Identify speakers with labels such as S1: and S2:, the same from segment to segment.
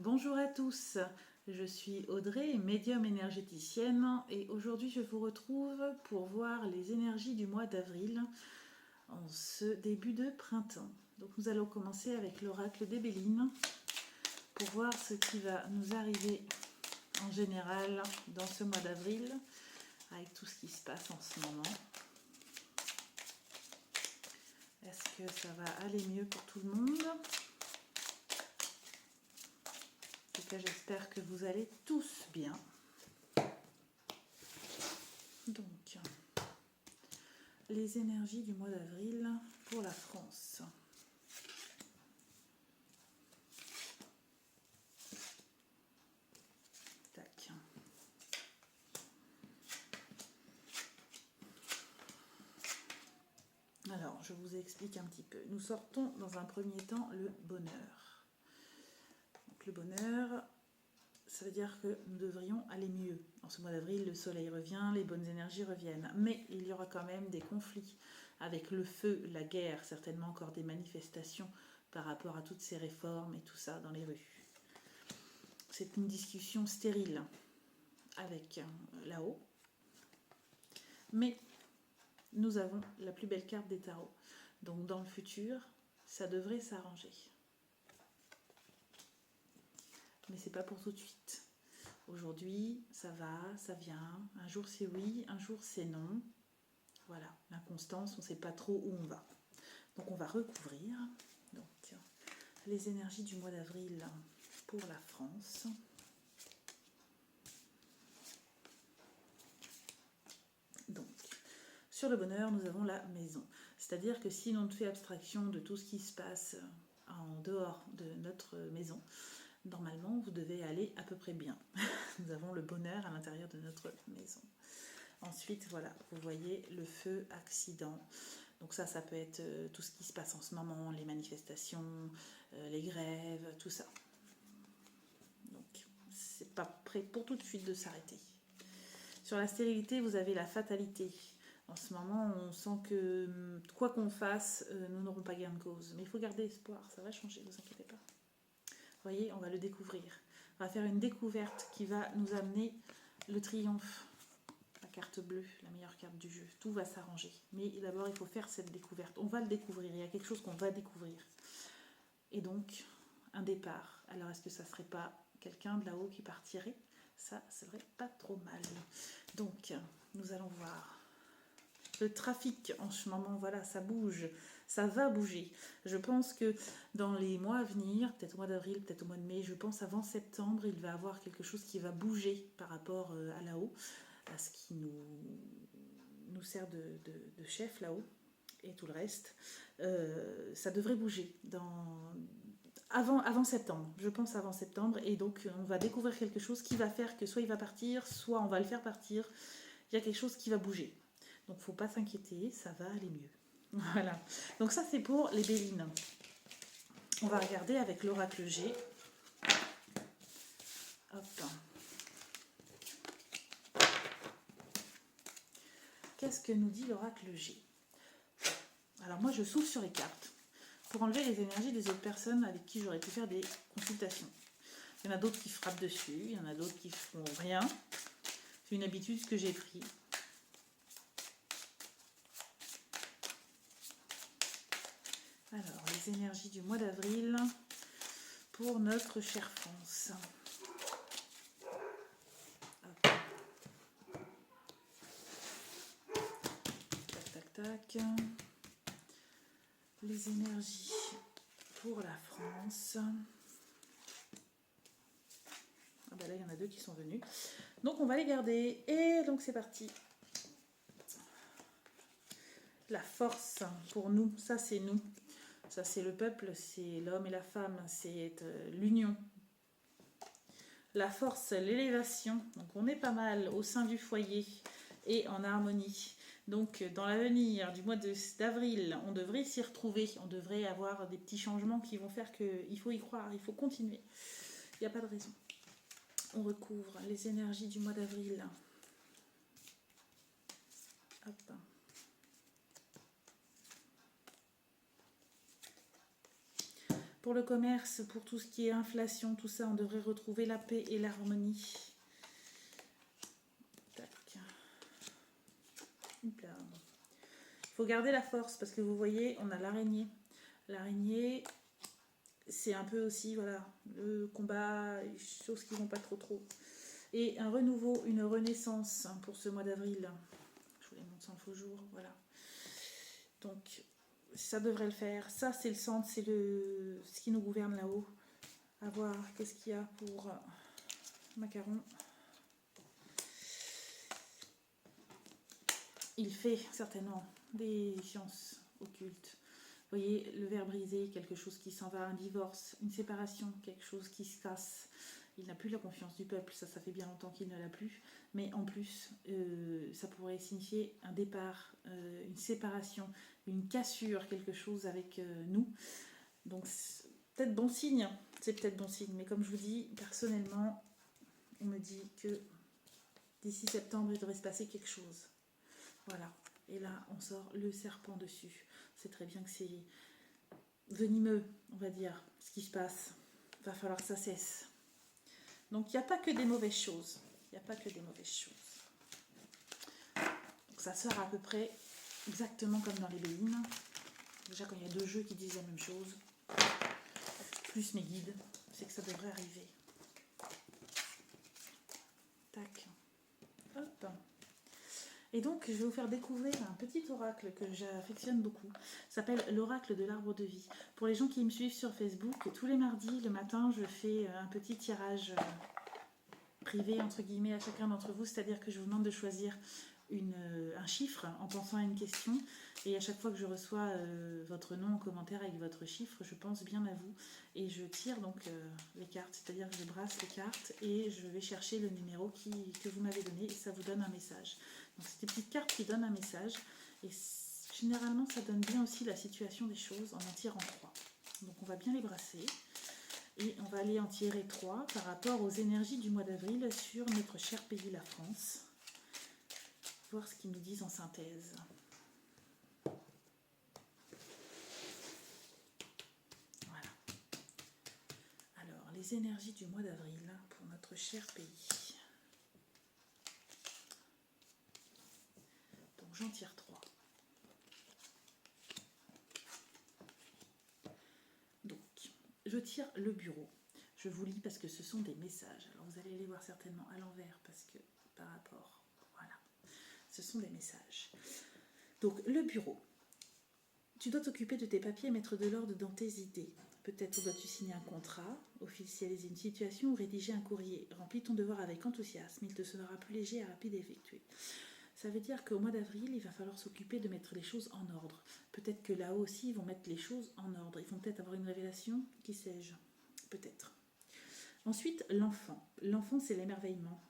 S1: Bonjour à tous, je suis Audrey, médium énergéticienne et aujourd'hui je vous retrouve pour voir les énergies du mois d'avril en ce début de printemps. Donc nous allons commencer avec l'oracle des Béline pour voir ce qui va nous arriver en général dans ce mois d'avril avec tout ce qui se passe en ce moment. Est-ce que ça va aller mieux pour tout le monde ? En tout cas, j'espère que vous allez tous bien. Donc, les énergies du mois d'avril pour la France. Tac. Alors, je vous explique un petit peu. Nous sortons dans un premier temps le bonheur. Donc, le bonheur, ça veut dire que nous devrions aller mieux. En ce mois d'avril, le soleil revient, les bonnes énergies reviennent. Mais il y aura quand même des conflits avec le feu, la guerre, certainement encore des manifestations par rapport à toutes ces réformes et tout ça dans les rues. C'est une discussion stérile avec là-haut. Mais nous avons la plus belle carte des tarots. Donc dans le futur, ça devrait s'arranger. Mais c'est pas pour tout de suite. Aujourd'hui, ça va, ça vient. Un jour c'est oui, un jour c'est non. Voilà, l'inconstance, on ne sait pas trop où on va. Donc on va recouvrir. Donc les énergies du mois d'avril pour la France. Donc, sur le bonheur, nous avons la maison. C'est-à-dire que si l'on fait abstraction de tout ce qui se passe en dehors de notre maison, normalement, vous devez aller à peu près bien. Nous avons le bonheur à l'intérieur de notre maison. Ensuite, voilà, vous voyez le feu, accident. Donc ça peut être tout ce qui se passe en ce moment, les manifestations, les grèves, tout ça. Donc, c'est pas prêt pour tout de suite de s'arrêter. Sur la stérilité, vous avez la fatalité. En ce moment, on sent que quoi qu'on fasse, nous n'aurons pas gain de cause. Mais il faut garder espoir, ça va changer, ne vous inquiétez pas. Vous voyez, on va le découvrir. On va faire une découverte qui va nous amener le triomphe. La carte bleue, la meilleure carte du jeu. Tout va s'arranger. Mais d'abord, il faut faire cette découverte. On va le découvrir. Il y a quelque chose qu'on va découvrir. Et donc, un départ. Alors, est-ce que ça ne serait pas quelqu'un de là-haut qui partirait ? Ça serait pas trop mal. Donc, nous allons voir. Le trafic en ce moment, voilà, ça bouge, ça va bouger. Je pense que dans les mois à venir, peut-être au mois d'avril, peut-être au mois de mai, je pense avant septembre, il va y avoir quelque chose qui va bouger par rapport à là-haut, à ce qui nous sert de chef là-haut et tout le reste. Ça devrait bouger avant septembre, je pense avant septembre, et donc on va découvrir quelque chose qui va faire que soit il va partir, soit on va le faire partir. Il y a quelque chose qui va bouger. Donc il ne faut pas s'inquiéter, ça va aller mieux. Voilà. Donc ça c'est pour les Bélines. On va regarder avec l'oracle G. Hop. Qu'est-ce que nous dit l'oracle G ? Alors moi je souffle sur les cartes pour enlever les énergies des autres personnes avec qui j'aurais pu faire des consultations. Il y en a d'autres qui frappent dessus, il y en a d'autres qui font rien. C'est une habitude que j'ai prise. Alors, les énergies du mois d'avril pour notre chère France. Hop. Tac, tac, tac. Les énergies pour la France. Ah bah là, il y en a deux qui sont venus. Donc, on va les garder. Et donc, c'est parti. La force pour nous, ça c'est nous. Ça, c'est le peuple, c'est l'homme et la femme, c'est l'union. La force, l'élévation. Donc, on est pas mal au sein du foyer et en harmonie. Donc, dans l'avenir du mois d'avril, on devrait s'y retrouver. On devrait avoir des petits changements qui vont faire qu'il faut y croire, il faut continuer. Il n'y a pas de raison. On recouvre les énergies du mois d'avril. Hop. Pour le commerce, pour tout ce qui est inflation, tout ça, on devrait retrouver la paix et l'harmonie. Tac. Il faut garder la force parce que vous voyez, on a l'araignée. L'araignée, c'est un peu aussi, voilà, le combat, les choses qui vont pas trop. Et un renouveau, une renaissance pour ce mois d'avril. Je vous les montre sans le faux jour, voilà. Donc, ça devrait le faire. Ça, c'est le centre, c'est ce qui nous gouverne là-haut. À voir, qu'est-ce qu'il y a pour Macaron. Il fait certainement des sciences occultes. Vous voyez, le verre brisé, quelque chose qui s'en va, un divorce, une séparation, quelque chose qui se casse. Il n'a plus la confiance du peuple, ça fait bien longtemps qu'il ne l'a plus. Mais en plus, ça pourrait signifier un départ, une séparation, une cassure, quelque chose avec nous. Donc, c'est peut-être bon signe, mais comme je vous dis, personnellement, on me dit que d'ici septembre, il devrait se passer quelque chose. Voilà. Et là, on sort le serpent dessus. C'est très bien que c'est venimeux, on va dire, ce qui se passe. Il va falloir que ça cesse. Donc, il n'y a pas que des mauvaises choses. Donc, ça sort à peu près exactement comme dans les Béines. Déjà, quand il y a 2 jeux qui disent la même chose, plus mes guides, c'est que ça devrait arriver. Tac. Hop. Et donc, je vais vous faire découvrir un petit oracle que j'affectionne beaucoup. Ça s'appelle l'oracle de l'arbre de vie. Pour les gens qui me suivent sur Facebook, tous les mardis, le matin, je fais un petit tirage privé, entre guillemets, à chacun d'entre vous. C'est-à-dire que je vous demande de choisir un chiffre en pensant à une question. Et à chaque fois que je reçois votre nom en commentaire avec votre chiffre, je pense bien à vous. Et je tire donc les cartes, c'est-à-dire que je brasse les cartes et je vais chercher le numéro que vous m'avez donné et ça vous donne un message. Donc c'est des petites cartes qui donnent un message et généralement ça donne bien aussi la situation des choses en tirant 3. Donc on va bien les brasser et on va aller en tirer 3 par rapport aux énergies du mois d'avril sur notre cher pays la France. Voir ce qu'ils nous disent en synthèse. Voilà. Alors, les énergies du mois d'avril pour notre cher pays. Donc, j'en tire 3. Donc, je tire le bureau. Je vous lis parce que ce sont des messages. Alors, vous allez les voir certainement à l'envers parce que par rapport... Voilà. Ce sont des messages. Donc, le bureau. Tu dois t'occuper de tes papiers et mettre de l'ordre dans tes idées. Peut-être dois-tu signer un contrat, officialiser une situation ou rédiger un courrier. Remplis ton devoir avec enthousiasme, il te sera plus léger et rapide à effectuer. Ça veut dire qu'au mois d'avril, il va falloir s'occuper de mettre les choses en ordre. Peut-être que là-haut aussi, ils vont mettre les choses en ordre. Ils vont peut-être avoir une révélation, qui sais-je. Peut-être. Ensuite, l'enfant. L'enfant, c'est l'émerveillement.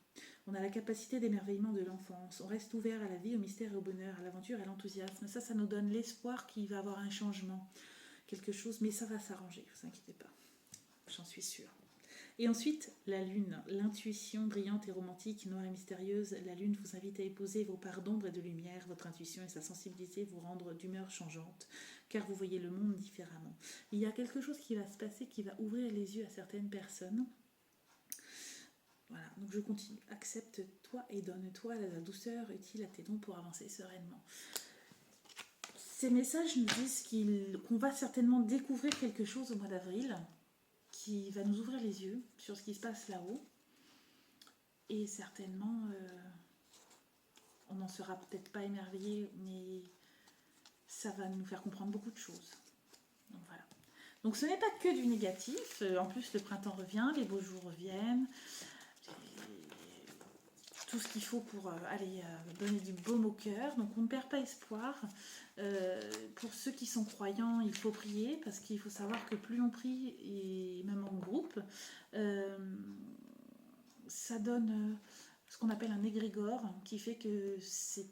S1: On a la capacité d'émerveillement de l'enfance. On reste ouvert à la vie, au mystère et au bonheur, à l'aventure et à l'enthousiasme. Ça nous donne l'espoir qu'il va y avoir un changement, quelque chose, mais ça va s'arranger, ne vous inquiétez pas. J'en suis sûre. Et ensuite, la lune, l'intuition brillante et romantique, noire et mystérieuse. La lune vous invite à épouser vos parts d'ombre et de lumière. Votre intuition et sa sensibilité vous rendre d'humeur changeante, car vous voyez le monde différemment. Il y a quelque chose qui va se passer, qui va ouvrir les yeux à certaines personnes. Voilà, donc je continue. Accepte-toi et donne-toi la douceur utile à tes dons pour avancer sereinement. Ces messages nous disent qu'on va certainement découvrir quelque chose au mois d'avril qui va nous ouvrir les yeux sur ce qui se passe là-haut. Et certainement, on n'en sera peut-être pas émerveillé, mais ça va nous faire comprendre beaucoup de choses. Donc voilà. Donc ce n'est pas que du négatif. En plus, le printemps revient, les beaux jours reviennent. Tout ce qu'il faut pour donner du baume au cœur. Donc on ne perd pas espoir. Pour ceux qui sont croyants, il faut prier parce qu'il faut savoir que plus on prie, et même en groupe, ça donne ce qu'on appelle un égrégore qui fait que c'est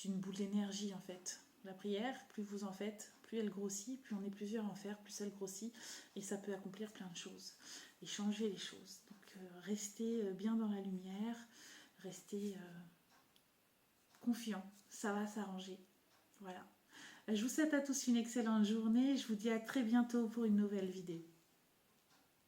S1: une boule d'énergie en fait. La prière, plus vous en faites, plus elle grossit, plus on est plusieurs à en faire, plus elle grossit et ça peut accomplir plein de choses et changer les choses. Donc restez bien dans la lumière. Restez confiant, ça va s'arranger. Voilà. Je vous souhaite à tous une excellente journée. Je vous dis à très bientôt pour une nouvelle vidéo.